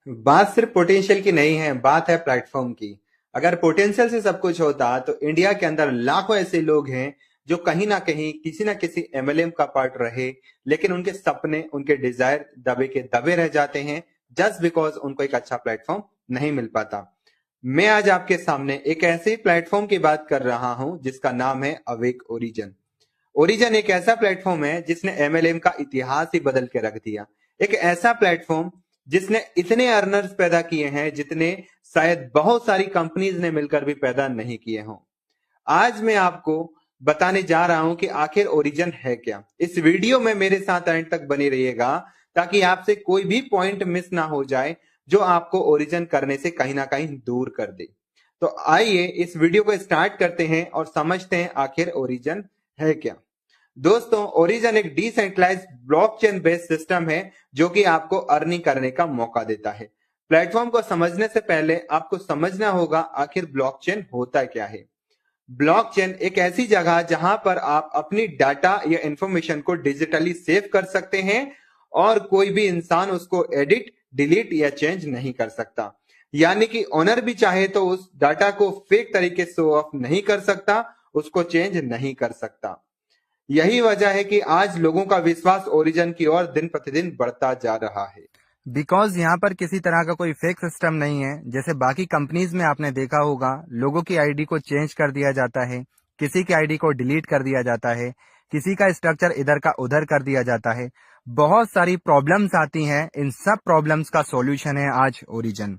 बात सिर्फ पोटेंशियल की नहीं है, बात है प्लेटफॉर्म की। अगर पोटेंशियल से सब कुछ होता तो इंडिया के अंदर लाखों ऐसे लोग हैं जो कहीं ना कहीं किसी ना किसी एमएलएम का पार्ट रहे, लेकिन उनके सपने, उनके डिजायर दबे के दबे रह जाते हैं, जस्ट बिकॉज उनको एक अच्छा प्लेटफॉर्म नहीं मिल पाता। मैं आज आपके सामने एक ऐसे ही प्लेटफॉर्म की बात कर रहा हूं जिसका नाम है अवेक ओरिजन। ओरिजन एक ऐसा प्लेटफॉर्म है जिसने एमएलएम का इतिहास ही बदल के रख दिया। एक ऐसा प्लेटफॉर्म जिसने इतने अर्नर्स पैदा किए हैं जितने शायद बहुत सारी कंपनीज ने मिलकर भी पैदा नहीं किए हों। आज मैं आपको बताने जा रहा हूं कि आखिर ओरिजन है क्या। इस वीडियो में मेरे साथ एंड तक बने रहिएगा ताकि आपसे कोई भी पॉइंट मिस ना हो जाए जो आपको ओरिजन करने से कहीं ना कहीं दूर कर दे। तो आइए इस वीडियो को स्टार्ट करते हैं और समझते हैं आखिर ओरिजन है क्या। दोस्तों, ओरिजन एक डिसेंट्रलाइज्ड ब्लॉकचेन बेस्ड सिस्टम है जो कि आपको अर्निंग करने का मौका देता है। प्लेटफॉर्म को समझने से पहले आपको समझना होगा आखिर ब्लॉकचेन होता क्या है। ब्लॉकचेन एक ऐसी जगह जहां पर आप अपनी डाटा या इंफॉर्मेशन को डिजिटली सेव कर सकते हैं और कोई भी इंसान उसको एडिट, डिलीट या चेंज नहीं कर सकता। यानी कि ओनर भी चाहे तो उस डाटा को फेक तरीके से शो ऑफ नहीं कर सकता, उसको चेंज नहीं कर सकता। यही वजह है कि आज लोगों का विश्वास ओरिजन की ओर दिन प्रतिदिन बढ़ता जा रहा है। बिकॉज यहाँ पर किसी तरह का कोई फेक सिस्टम नहीं है। जैसे बाकी कंपनीज में आपने देखा होगा, लोगों की आईडी को चेंज कर दिया जाता है, किसी की आईडी को डिलीट कर दिया जाता है, किसी का स्ट्रक्चर इधर का उधर कर दिया जाता है। बहुत सारी प्रॉब्लम्स आती हैं। इन सब प्रॉब्लम्स का सॉल्यूशन है आज ओरिजन।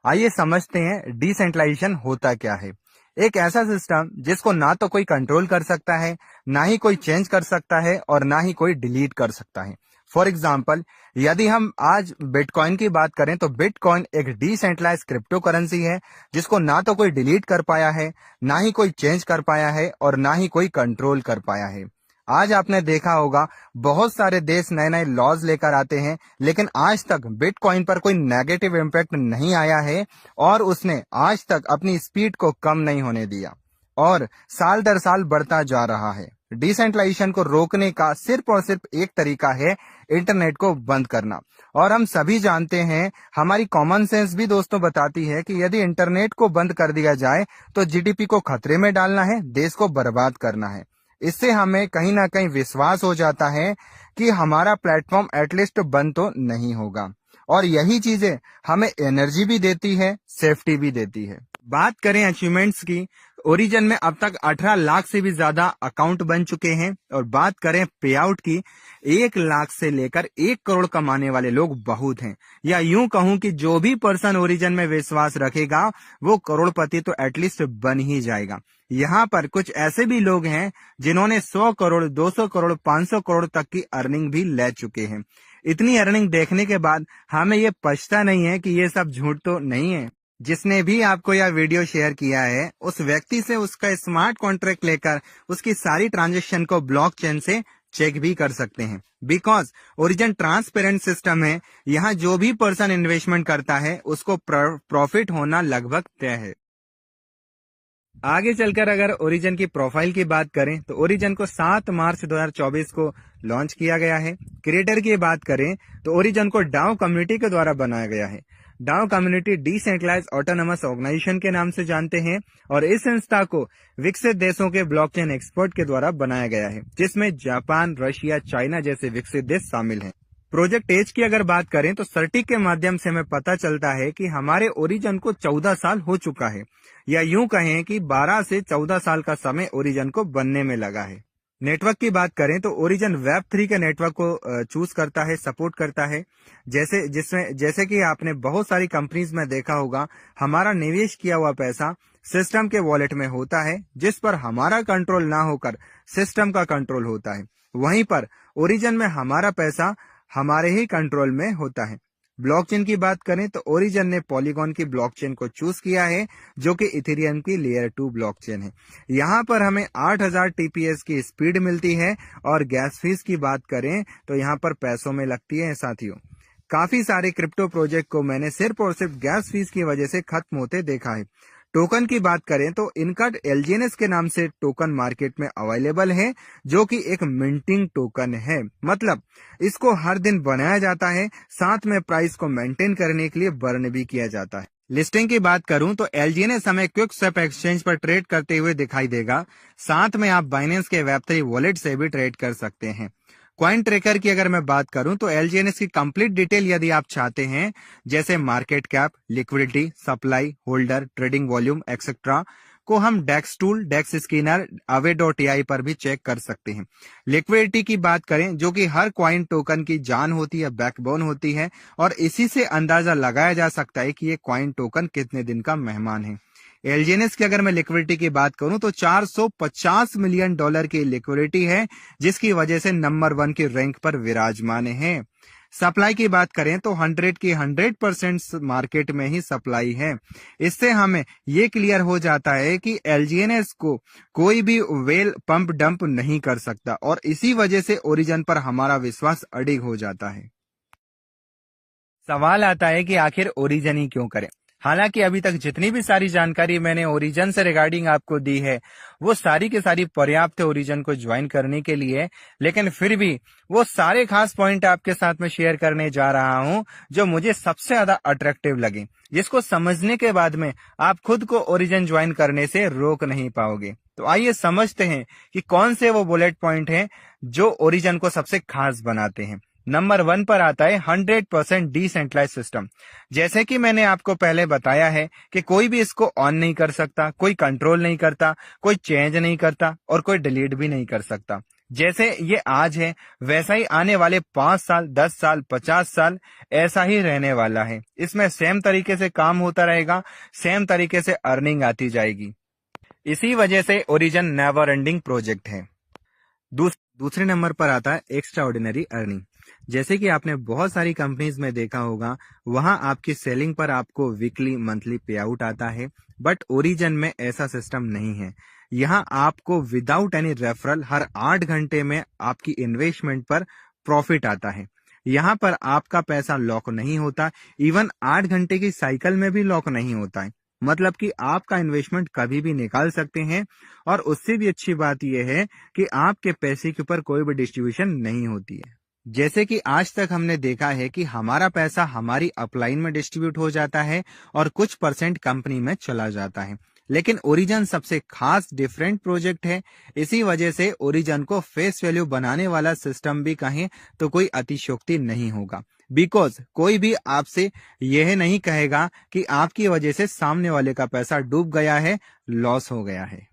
आइए समझते हैं डिसेंट्रलाइजेशन होता क्या है। एक ऐसा सिस्टम जिसको ना तो कोई कंट्रोल कर सकता है, ना ही कोई चेंज कर सकता है और ना ही कोई डिलीट कर सकता है। फॉर एग्जाम्पल, यदि हम आज बिटकॉइन की बात करें तो बिटकॉइन एक डिसेंट्रलाइज क्रिप्टो करेंसी है जिसको ना तो कोई डिलीट कर पाया है, ना ही कोई चेंज कर पाया है और ना ही कोई कंट्रोल कर पाया है। आज आपने देखा होगा, बहुत सारे देश नए नए लॉज लेकर आते हैं, लेकिन आज तक बिटकॉइन पर कोई नेगेटिव इम्पैक्ट नहीं आया है और उसने आज तक अपनी स्पीड को कम नहीं होने दिया और साल दर साल बढ़ता जा रहा है। डिसेंट्रलाइजेशन को रोकने का सिर्फ और सिर्फ एक तरीका है, इंटरनेट को बंद करना। और हम सभी जानते हैं, हमारी कॉमन सेंस भी दोस्तों बताती है कि यदि इंटरनेट को बंद कर दिया जाए तो जीडीपी को खतरे में डालना है, देश को बर्बाद करना है। इससे हमें कहीं ना कहीं विश्वास हो जाता है कि हमारा प्लेटफॉर्म एटलीस्ट बंद तो नहीं होगा। और यही चीजें हमें एनर्जी भी देती है, सेफ्टी भी देती है। बात करें अचीवमेंट्स की, ओरिजन में अब तक 18 लाख से भी ज्यादा अकाउंट बन चुके हैं। और बात करें पे आउट की, 1 लाख से लेकर 1 करोड़ कमाने वाले लोग बहुत हैं। या यूं कहूं कि जो भी पर्सन ओरिजन में विश्वास रखेगा वो करोड़पति तो एटलीस्ट बन ही जाएगा। यहाँ पर कुछ ऐसे भी लोग हैं जिन्होंने 100 करोड़, 200 करोड़, 500 करोड़ तक की अर्निंग भी ले चुके हैं। इतनी अर्निंग देखने के बाद हमें ये पछता नहीं है कि ये सब झूठ तो नहीं है। जिसने भी आपको यह वीडियो शेयर किया है, उस व्यक्ति से उसका स्मार्ट कॉन्ट्रैक्ट लेकर उसकी सारी ट्रांजेक्शन को ब्लॉकचेन से चेक भी कर सकते हैं। बिकॉज ओरिजन ट्रांसपेरेंट सिस्टम है, यहाँ जो भी पर्सन इन्वेस्टमेंट करता है उसको प्रॉफिट होना लगभग तय है। आगे चलकर अगर ओरिजन की प्रोफाइल की बात करें तो ओरिजन को 7 मार्च 2024 को लॉन्च किया गया है। क्रिएटर की बात करें तो ओरिजन को डाओ कम्युनिटी के द्वारा बनाया गया है। DAO community decentralize autonomous organization के नाम से जानते हैं और इस संस्था को विकसित देशों के ब्लॉकचेन एक्सपर्ट के द्वारा बनाया गया है, जिसमें जापान, रशिया, चाइना जैसे विकसित देश शामिल हैं। प्रोजेक्ट एज की अगर बात करें तो सर्टिक के माध्यम से हमें पता चलता है कि हमारे ओरिजन को 14 साल हो चुका है, या यूं कहें कि 12 से 14 साल का समय ओरिजन को बनने में लगा है। नेटवर्क की बात करें तो ओरिजन वेब 3 के नेटवर्क को चूज करता है, सपोर्ट करता है। जैसे कि आपने बहुत सारी कंपनीज में देखा होगा, हमारा निवेश किया हुआ पैसा सिस्टम के वॉलेट में होता है, जिस पर हमारा कंट्रोल ना होकर सिस्टम का कंट्रोल होता है। वहीं पर ओरिजन में हमारा पैसा हमारे ही कंट्रोल में होता है। ब्लॉकचेन की बात करें तो ओरिजन ने पॉलीगॉन की ब्लॉकचेन को चूज किया है, जो कि इथेरियम की लेयर 2 ब्लॉकचेन है। यहाँ पर हमें 8000 टीपीएस की स्पीड मिलती है और गैस फीस की बात करें तो यहाँ पर पैसों में लगती है। साथियों, काफी सारे क्रिप्टो प्रोजेक्ट को मैंने सिर्फ और सिर्फ गैस फीस की वजह से खत्म होते देखा है। टोकन की बात करें तो इनका एलजीएनएस के नाम से टोकन मार्केट में अवेलेबल है, जो कि एक मिंटिंग टोकन है। मतलब इसको हर दिन बनाया जाता है, साथ में प्राइस को मेंटेन करने के लिए बर्न भी किया जाता है। लिस्टिंग की बात करूं तो एलजीएनएस हमें क्विक स्वैप एक्सचेंज पर ट्रेड करते हुए दिखाई देगा। साथ में आप बाइनेंस के वेब3 वॉलेट से भी ट्रेड कर सकते हैं। कॉइन ट्रेकर की अगर मैं बात करूं तो एलजीएनएस की कंप्लीट डिटेल यदि आप चाहते हैं, जैसे market cap, liquidity, supply, holder, trading volume etcetera, को हम डेक्स टूल, डेक्स स्कैनर, अवे.ai पर भी चेक कर सकते हैं। लिक्विडिटी की बात करें, जो कि हर कॉइन टोकन की जान होती है, बैकबोन होती है, और इसी से अंदाजा लगाया जा सकता है कि ये कॉइन टोकन कितने दिन का मेहमान है। एलजीएनएस की अगर मैं लिक्विडिटी की बात करूं तो $450 मिलियन की लिक्विडिटी है, जिसकी वजह से नंबर 1 की रैंक पर विराजमान है। सप्लाई की बात करें तो 100 की 100% मार्केट में ही सप्लाई है। इससे हमें ये क्लियर हो जाता है कि एलजीएनएस को कोई भी वेल पंप डंप नहीं कर सकता, और इसी वजह से ओरिजिन पर हमारा विश्वास अडिग हो जाता है। सवाल आता है कि आखिर ओरिजिन ही क्यों करें। हालांकि अभी तक जितनी भी सारी जानकारी मैंने ओरिजिन से रिगार्डिंग आपको दी है, वो सारी की सारी पर्याप्त है ओरिजिन को ज्वाइन करने के लिए, लेकिन फिर भी वो सारे खास पॉइंट आपके साथ में शेयर करने जा रहा हूं जो मुझे सबसे ज्यादा अट्रैक्टिव लगे, जिसको समझने के बाद में आप खुद को ओरिजिन ज्वाइन करने से रोक नहीं पाओगे। तो आइए समझते हैं कि कौन से वो बुलेट पॉइंट हैं जो ओरिजिन को सबसे खास बनाते हैं। नंबर 1 पर आता है 100% डिसेंट्रलाइज सिस्टम। जैसे कि मैंने आपको पहले बताया है कि कोई भी इसको ऑन नहीं कर सकता, कोई कंट्रोल नहीं करता, कोई चेंज नहीं करता, और कोई डिलीट भी नहीं कर सकता। जैसे ये आज है, वैसा ही आने वाले 5 साल, 10 साल, 50 साल ऐसा ही रहने वाला है। इसमें सेम तरीके से काम होता रहेगा, सेम तरीके से अर्निंग आती जाएगी। इसी वजह से ओरिजिन नेवर एंडिंग प्रोजेक्ट है। दूसरे नंबर पर आता है एक्स्ट्रा ऑर्डिनरी अर्निंग। जैसे कि आपने बहुत सारी कंपनीज में देखा होगा, वहां आपकी सेलिंग पर आपको वीकली, मंथली पे आउट आता है, बट ओरिजिन में ऐसा सिस्टम नहीं है। यहाँ आपको विदाउट एनी रेफरल हर 8 घंटे में आपकी इन्वेस्टमेंट पर प्रॉफिट आता है। यहाँ पर आपका पैसा लॉक नहीं होता, इवन 8 घंटे की साइकिल में भी लॉक नहीं होता है। मतलब कि आपका इन्वेस्टमेंट कभी भी निकाल सकते हैं, और उससे भी अच्छी बात यह है कि आपके पैसे के ऊपर कोई भी डिस्ट्रीब्यूशन नहीं होती है। जैसे कि आज तक हमने देखा है कि हमारा पैसा हमारी अपलाइन में डिस्ट्रीब्यूट हो जाता है और कुछ परसेंट कंपनी में चला जाता है, लेकिन ओरिजिन सबसे खास डिफरेंट प्रोजेक्ट है। इसी वजह से ओरिजिन को फेस वैल्यू बनाने वाला सिस्टम भी कहें तो कोई अतिशयोक्ति नहीं होगा, बिकॉज कोई भी आपसे यह नहीं कहेगा कि आपकी वजह से सामने वाले का पैसा डूब गया है, लॉस हो गया है।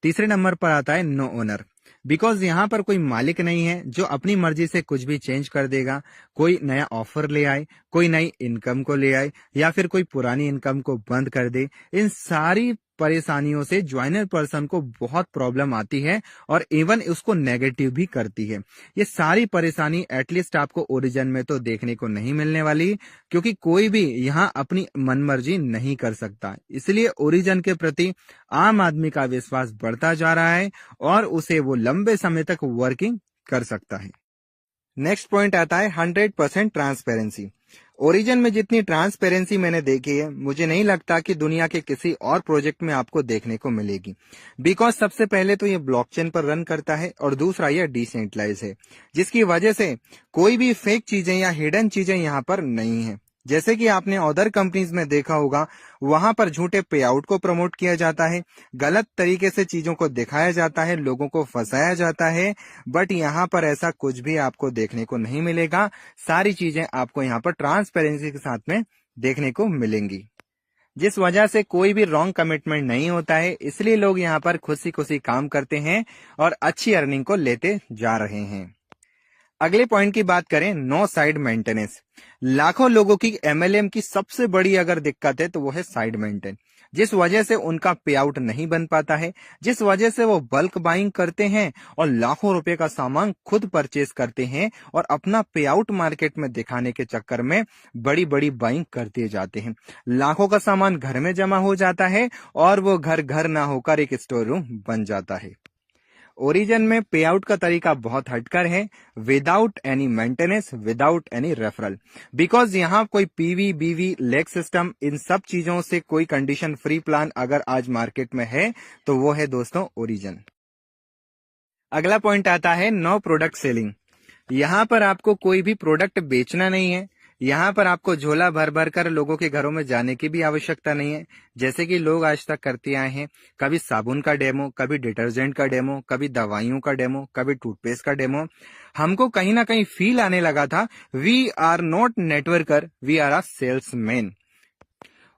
तीसरे नंबर पर आता है नो ओनर। बिकॉज यहाँ पर कोई मालिक नहीं है जो अपनी मर्जी से कुछ भी चेंज कर देगा, कोई नया ऑफर ले आए, कोई नई इनकम को ले आए, या फिर कोई पुरानी इनकम को बंद कर दे। इन सारी परेशानियों से ज्वाइनर पर्सन को बहुत प्रॉब्लम आती है, और इवन उसको नेगेटिव भी करती है। ये सारी परेशानी एटलीस्ट आपको ओरिजिन में तो देखने को नहीं मिलने वाली, क्योंकि कोई भी यहाँ अपनी मनमर्जी नहीं कर सकता। इसलिए ओरिजिन के प्रति आम आदमी का विश्वास बढ़ता जा रहा है, और उसे वो लंबे समय तक वर्किंग कर सकता है। नेक्स्ट पॉइंट आता है 100% ट्रांसपेरेंसी। ओरिजिन में जितनी ट्रांसपेरेंसी मैंने देखी है, मुझे नहीं लगता कि दुनिया के किसी और प्रोजेक्ट में आपको देखने को मिलेगी। बिकॉज सबसे पहले तो ये ब्लॉकचेन पर रन करता है, और दूसरा ये डिसेंट्रलाइज है, जिसकी वजह से कोई भी फेक चीजें या हिडन चीजें यहाँ पर नहीं है। जैसे कि आपने अदर कंपनीज में देखा होगा, वहां पर झूठे पे आउट को प्रमोट किया जाता है, गलत तरीके से चीजों को दिखाया जाता है, लोगों को फंसाया जाता है, बट यहाँ पर ऐसा कुछ भी आपको देखने को नहीं मिलेगा। सारी चीजें आपको यहाँ पर ट्रांसपेरेंसी के साथ में देखने को मिलेंगी, जिस वजह से कोई भी रॉन्ग कमिटमेंट नहीं होता है। इसलिए लोग यहाँ पर खुशी खुशी काम करते हैं और अच्छी अर्निंग को लेते जा रहे हैं। अगले पॉइंट की बात करें, नो साइड मेंटेनेंस। लाखों लोगों की एमएलएम की सबसे बड़ी अगर दिक्कत है तो वो है साइड मेंटेन, जिस वजह से उनका पे आउट नहीं बन पाता है, जिस वजह से वो बल्क बाइंग करते हैं और लाखों रुपए का सामान खुद परचेज करते हैं, और अपना पे आउट मार्केट में दिखाने के चक्कर में बड़ी बड़ी बाइंग करते जाते हैं। लाखों का सामान घर में जमा हो जाता है, और वो घर घर ना होकर एक स्टोर रूम बन जाता है। ओरिजिन में पे आउट का तरीका बहुत हटकर है, without any maintenance, without any referral, because यहाँ कोई पीवी बीवी लेग सिस्टम इन सब चीजों से कोई कंडीशन फ्री प्लान अगर आज मार्केट में है तो वो है दोस्तों ओरिजिन। अगला पॉइंट आता है नो प्रोडक्ट सेलिंग। यहाँ पर आपको कोई भी प्रोडक्ट बेचना नहीं है, यहाँ पर आपको झोला भर भर कर लोगों के घरों में जाने की भी आवश्यकता नहीं है, जैसे कि लोग आज तक करते आए हैं। कभी साबुन का डेमो, कभी डिटर्जेंट का डेमो, कभी दवाइयों का डेमो, कभी टूथपेस्ट का डेमो। हमको कहीं ना कहीं फील आने लगा था we are not networker, we are a salesman.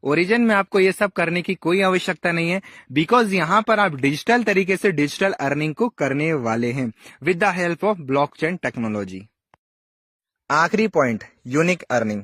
Origin में आपको ये सब करने की कोई आवश्यकता नहीं है, बिकॉज यहाँ पर आप डिजिटल तरीके से डिजिटल अर्निंग को करने वाले हैं with the help of blockchain technology. आखिरी पॉइंट, यूनिक अर्निंग।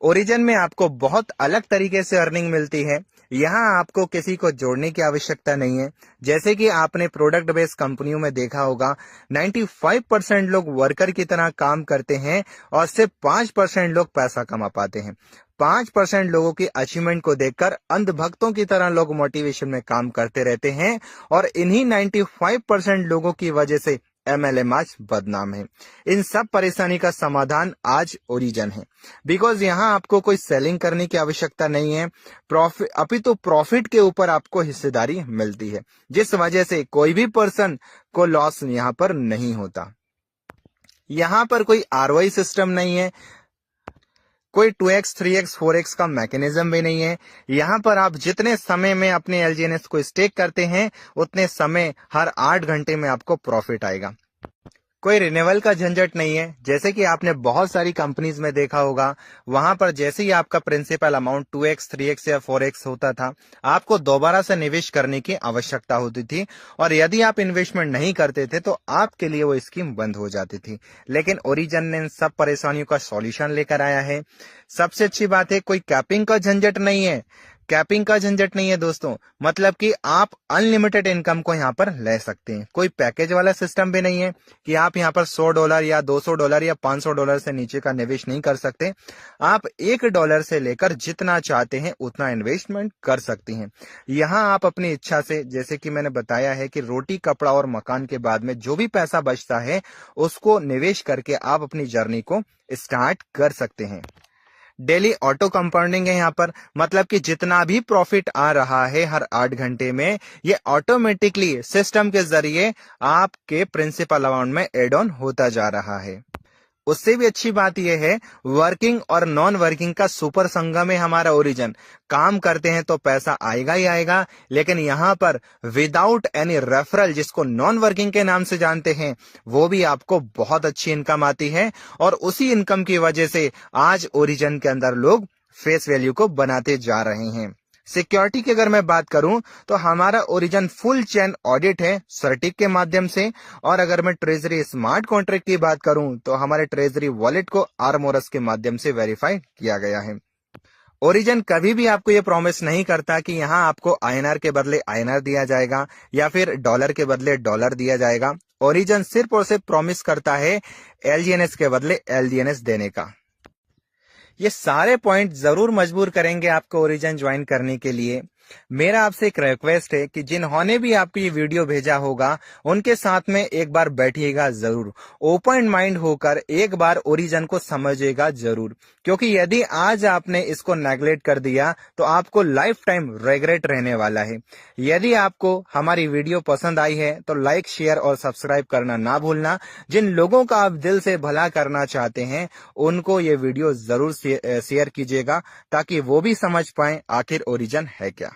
ओरिजिन में आपको बहुत अलग तरीके से अर्निंग मिलती है। यहाँ आपको किसी को जोड़ने की आवश्यकता नहीं है। जैसे कि आपने प्रोडक्ट बेस्ड कंपनियों में देखा होगा 95% लोग वर्कर की तरह काम करते हैं और सिर्फ 5% लोग पैसा कमा पाते हैं। 5% लोगों की अचीवमेंट को देखकर अंधभक्तों की तरह लोग मोटिवेशन में काम करते रहते हैं और इन्हीं 95% लोगों की वजह से MLM आज बदनाम है। इन सब परेशानी का समाधान आज ओरिजिन है, बिकॉज यहाँ आपको कोई सेलिंग करने की आवश्यकता नहीं है, अपितु प्रॉफिट के ऊपर आपको हिस्सेदारी मिलती है, जिस वजह से कोई भी पर्सन को लॉस यहाँ पर नहीं होता। यहाँ पर कोई ROI सिस्टम नहीं है, कोई 2x 3x 4x का मैकेनिज्म भी नहीं है। यहाँ पर आप जितने समय में अपने LGNS को स्टेक करते हैं उतने समय हर 8 घंटे में आपको प्रॉफिट आएगा। कोई रिन्यूअल का झंझट नहीं है, जैसे कि आपने बहुत सारी कंपनीज में देखा होगा। वहां पर जैसे ही आपका प्रिंसिपल अमाउंट 2x 3x या 4x होता था, आपको दोबारा से निवेश करने की आवश्यकता होती थी और यदि आप इन्वेस्टमेंट नहीं करते थे तो आपके लिए वो स्कीम बंद हो जाती थी। लेकिन ओरिजिन ने इन सब परेशानियों का सॉल्यूशन लेकर आया है। सबसे अच्छी बात है, कोई कैपिंग का झंझट नहीं है। कैपिंग का झंझट नहीं है दोस्तों, मतलब कि आप अनलिमिटेड इनकम को यहाँ पर ले सकते हैं। कोई पैकेज वाला सिस्टम भी नहीं है कि आप यहाँ पर $100 या $200 या $500 से नीचे का निवेश नहीं कर सकते। आप $1 से लेकर जितना चाहते हैं उतना इन्वेस्टमेंट कर सकते हैं। यहाँ आप अपनी इच्छा से, जैसे कि मैंने बताया है कि रोटी कपड़ा और मकान के बाद में जो भी पैसा बचता है उसको निवेश करके आप अपनी जर्नी को स्टार्ट कर सकते हैं। डेली ऑटो कंपाउंडिंग है यहाँ पर, मतलब कि जितना भी प्रॉफिट आ रहा है हर 8 घंटे में, ये ऑटोमेटिकली सिस्टम के जरिए आपके प्रिंसिपल अमाउंट में एड ऑन होता जा रहा है। उससे भी अच्छी बात यह है, वर्किंग और नॉन वर्किंग का सुपर संगम है हमारा ओरिजिन। काम करते हैं तो पैसा आएगा ही आएगा, लेकिन यहाँ पर विदाउट एनी रेफरल, जिसको नॉन वर्किंग के नाम से जानते हैं, वो भी आपको बहुत अच्छी इनकम आती है और उसी इनकम की वजह से आज ओरिजिन के अंदर लोग फेस वैल्यू को बनाते जा रहे हैं। सिक्योरिटी की अगर मैं बात करूं तो हमारा ओरिजिन फुल चेन ऑडिट है सर्टिक के माध्यम से, और अगर मैं ट्रेजरी स्मार्ट कॉन्ट्रैक्ट की बात करूं तो हमारे ट्रेजरी वॉलेट को आर्मोरस के माध्यम से वेरीफाई किया गया है। ओरिजिन कभी भी आपको ये प्रॉमिस नहीं करता कि यहाँ आपको INR के बदले INR दिया जाएगा या फिर डॉलर के बदले डॉलर दिया जाएगा। ओरिजिन सिर्फ और सिर्फ प्रॉमिस करता है LGNS के बदले LGNS देने का। ये सारे पॉइंट जरूर मजबूर करेंगे आपको ओरिजिन ज्वाइन करने के लिए। मेरा आपसे एक रिक्वेस्ट है कि जिन्होंने भी आपको ये वीडियो भेजा होगा उनके साथ में एक बार बैठिएगा जरूर, ओपन माइंड होकर एक बार ओरिजिन को समझिएगा जरूर, क्योंकि यदि आज आपने इसको नेग्लेक्ट कर दिया तो आपको लाइफ टाइम रिग्रेट रहने वाला है। यदि आपको हमारी वीडियो पसंद आई है तो लाइक शेयर और सब्सक्राइब करना ना भूलना। जिन लोगों का आप दिल से भला करना चाहते हैं उनको ये वीडियो जरूर शेयर कीजिएगा ताकि वो भी समझ पाए आखिर ओरिजिन है क्या।